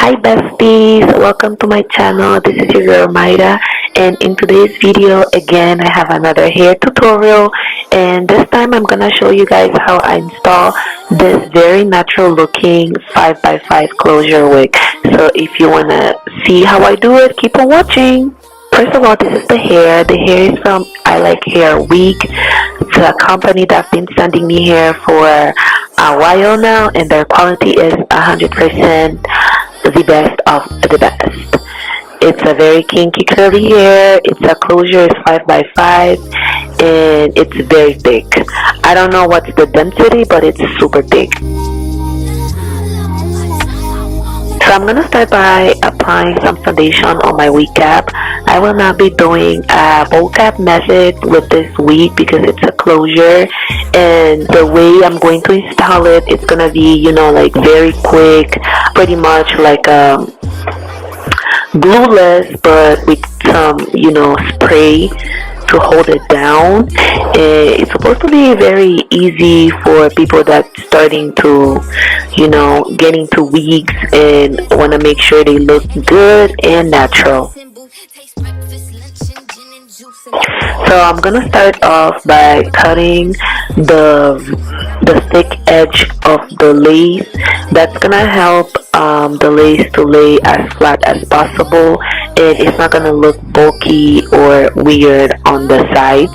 Hi besties, welcome to my channel. This is your girl Maida, and in today's video again I have another hair tutorial, and this time I'm gonna show you guys how I install this very natural looking 5x5 closure wig. So if you wanna see how I do it, keep on watching. First of all, this is the hair. The hair is from I Like Hair Week. It's a company that's been sending me hair for a while now, and their quality is 100% the best of the best. It's a very kinky curly hair. It's a closure, it's 5x5, and it's very thick. I don't know what's the density, but it's super thick. So I'm gonna start by applying some foundation on my wig cap. I will not be doing a bowl cap method with this wig because it's a closure, and the way I'm going to install it, it's gonna be, you know, like very quick, pretty much like glueless, but with some, you know, spray to hold it down. It's supposed to be very easy for people that's starting to, you know, get into wigs and want to make sure they look good and natural. So I'm gonna start off by cutting the thick edge of the lace. That's gonna help the lace to lay as flat as possible, and it's not gonna look bulky or weird on the side.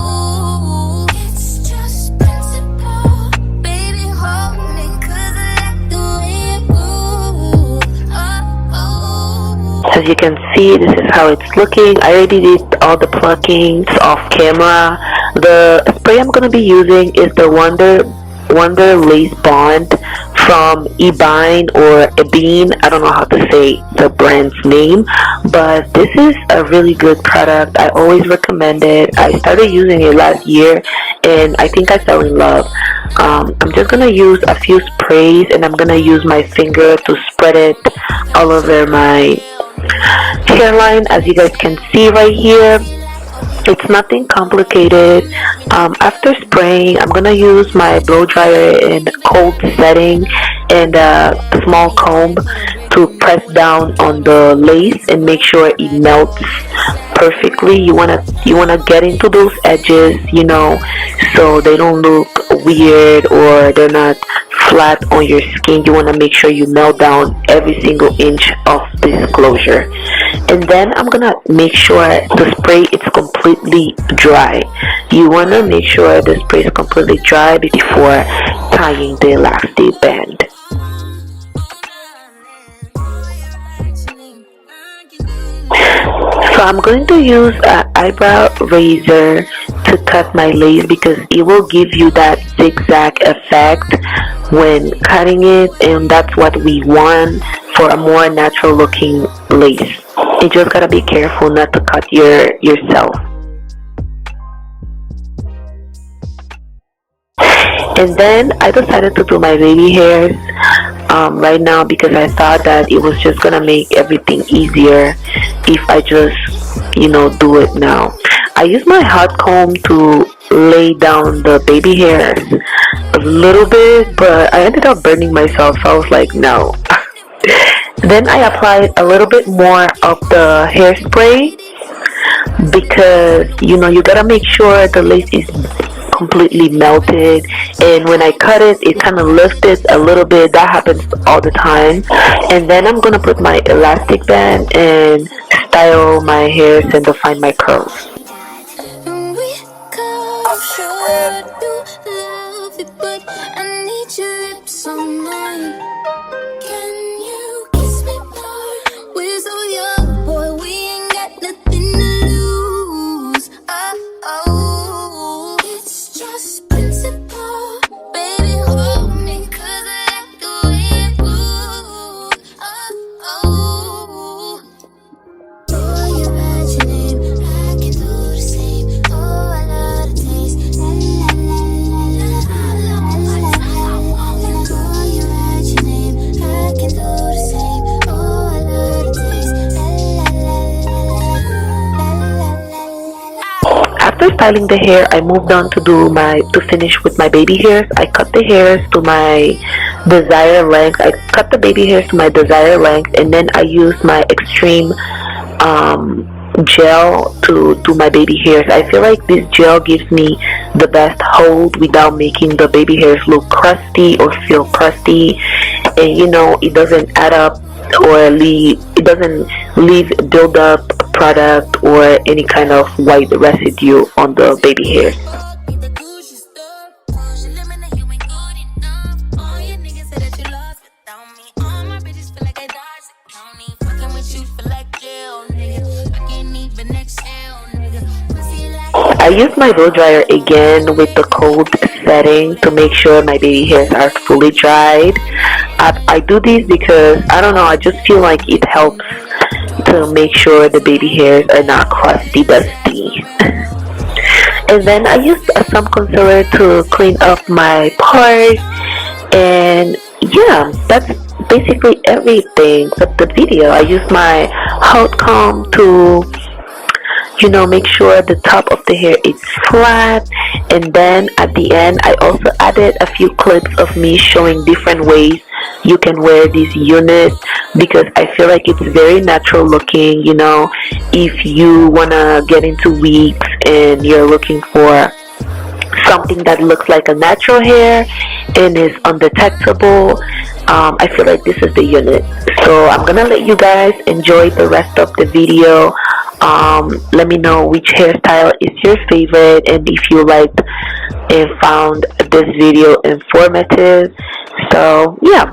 As you can see, this is how it's looking. I already did all the pluckings off camera. The spray I'm gonna be using is the Wonder Lace Bond from Ebine or Ebine. I don't know how to say the brand's name, but this is a really good product. I always recommend it. I started using it last year, and I think I fell in love. I'm just gonna use a few sprays, and I'm gonna use my finger to spread it all over my hairline. As you guys can see right here, it's nothing complicated. After spraying, I'm gonna use my blow dryer in cold setting and a small comb to press down on the lace and make sure it melts perfectly. You wanna get into those edges, you know, so they don't look weird or they're not flat on your skin. You want to make sure you melt down every single inch of this closure, and then I'm gonna make sure the spray is completely dry. You want to make sure the spray is completely dry before tying the elastic band. So I'm going to use an eyebrow razor to cut my lace because it will give you that zigzag effect when cutting it, and that's what we want for a more natural looking lace. You just gotta be careful not to cut yourself. And then I decided to do my baby hairs right now because I thought that it was just gonna make everything easier if I just, you know, do it now. I use my hot comb to lay down the baby hairs a little bit, but I ended up burning myself, so I was like, no. Then I applied a little bit more of the hairspray because, you know, you gotta make sure the lace is completely melted, and when I cut it, it kind of lifted a little bit. That happens all the time. And then I'm gonna put my elastic band and style my hairs and define my curls. After styling the hair, I moved on to finish with my baby hairs. I cut the hairs to my desired length. I cut the baby hairs to my desired length, and then I use my extreme gel to do my baby hairs. I feel like this gel gives me the best hold without making the baby hairs look crusty or feel crusty, and it doesn't add up or it doesn't leave build up product or any kind of white residue on the baby hairs. I use my blow dryer again with the cold setting to make sure my baby hairs are fully dried. I do this because I don't know, I just feel like it helps to make sure the baby hairs are not crusty, dusty. And then I use some concealer to clean up my part. And yeah, that's basically everything but the video. I use my hot comb to make sure the top of the hair is flat, and then at the end I also added a few clips of me showing different ways you can wear this unit, because I feel like it's very natural looking. If you wanna get into wigs and you're looking for something that looks like a natural hair and is undetectable, I feel like this is the unit. So I'm gonna let you guys enjoy the rest of the video. Let me know which hairstyle is your favorite, and if you liked and found this video informative. So yeah,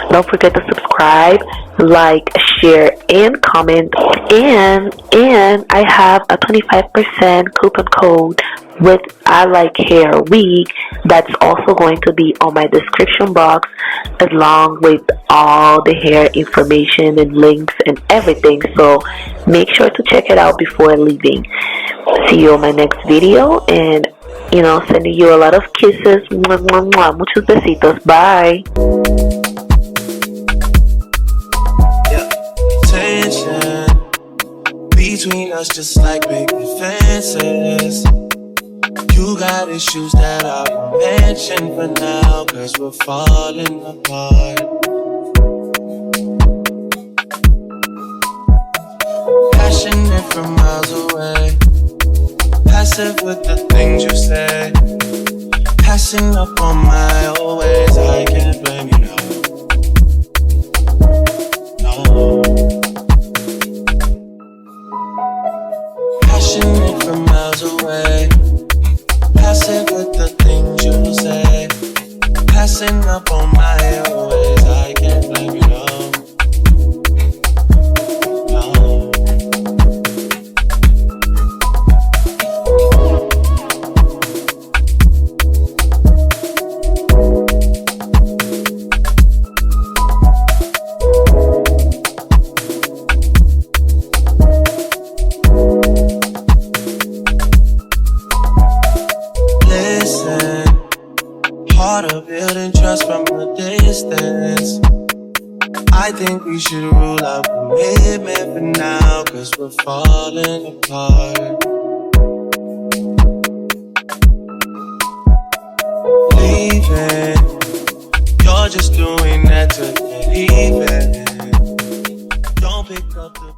don't forget to subscribe, like, share, and comment. And I have a 25% coupon code with I Like Hair Week that's also going to be on my description box, along with all the hair information and links and everything. So make sure to check it out before leaving. See you on my next video, and sending you a lot of kisses. Mwah, mwah, mwah. Muchos besitos. Bye. Tension between us just like big fences. You got issues that I won't mention for now, 'cause we're falling apart. Passionate from miles away, passive with the things you say, passing up on my old ways. I can't blame you, no. Passionate from miles away, passive with the things you say, passing up on my old ways. I can't blame you, no. Part of building trust from a distance. I think we should rule out commitment for now, 'cause we're falling apart. Leaving, you're just doing that to get even. Don't pick up the